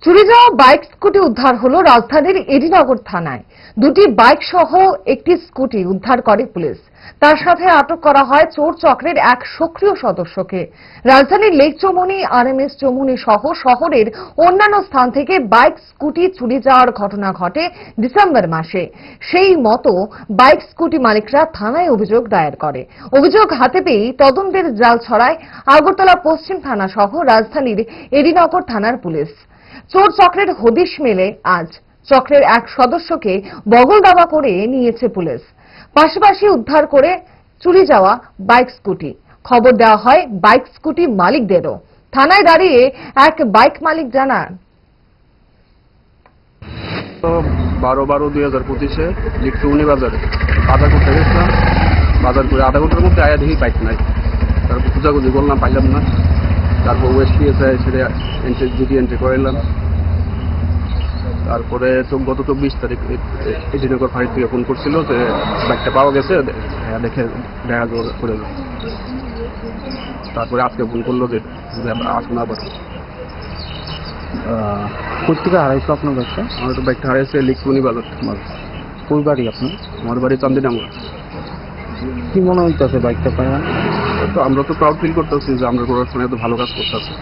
চুরি যাওয়া bike scooty উদ্ধার হলো রাজধানীর এডিনগর থানায়। দুটি বাইক সহ একটি স্কুটি উদ্ধার করে পুলিশ। তার সাথে আটক করা হয় চোর চক্রের এক সক্রিয় সদস্যকে। রাজধানীর লেক চৌমুহনী, আরএমএস চৌমুহনী সহ শহরের অন্যান্য স্থান থেকে বাইক স্কুটি চুরি যাওয়ার ঘটনা ঘটে ডিসেম্বর মাসে। সেই মতো বাইক স্কুটি মালিকরা থানায় অভিযোগ দায়ের করে। অভিযোগ হাতে পেয়ে তদন্তের জাল ছড়ায় আগরতলা পশ্চিম থানা সহ রাজধানীর এডিনগর থানার পুলিশ। চোর চক্রের হদিশ মেলে আজ। চক্রের এক সদস্যকে বগল দাবা করে নিয়েছে পুলিশ। পাশাপাশি উদ্ধার করে চুরি যাওয়া বাইক স্কুটি। খবর দেওয়া হয় বাইক স্কুটি মালিকদেরও। থানায় দাঁড়িয়ে এক বাইক মালিক জানান, 12/12/2025 লেক চৌমুহনী বাজারে বাজার করতে গেছিলাম। বাজার করে আধা ঘন্টার মধ্যে আয়া দেখি বাইক নাই। তারপর খোঁজাখুঁজি করলাম, পাইলাম না। তারপর ওএসপিএসআই সেটা এন্ট্রি করাইলাম। তারপরে গত 24 তারিখ এডিনগর ফাঁড়ি থেকে ফোন করছিল যে বাইকটা পাওয়া গেছে, দেখে দেখা করে। তারপরে আজকে ফোন করলো যে আসুন আবার। কোথেকে হারাইছো আপনার বাইকটা? আমার তো বাইকটা হারিয়েছে লেক চৌমুহনী বাজার। কোন বাড়ি আপনার? আমার বাড়ি চান্দিনামুড়া। কি মনে হইতেছে বাইকটা পাই না? তো আমরা তো প্রাউড ফিল করতেছি যে আমরা প্রোডাকশনে এত ভালো কাজ করতেছি।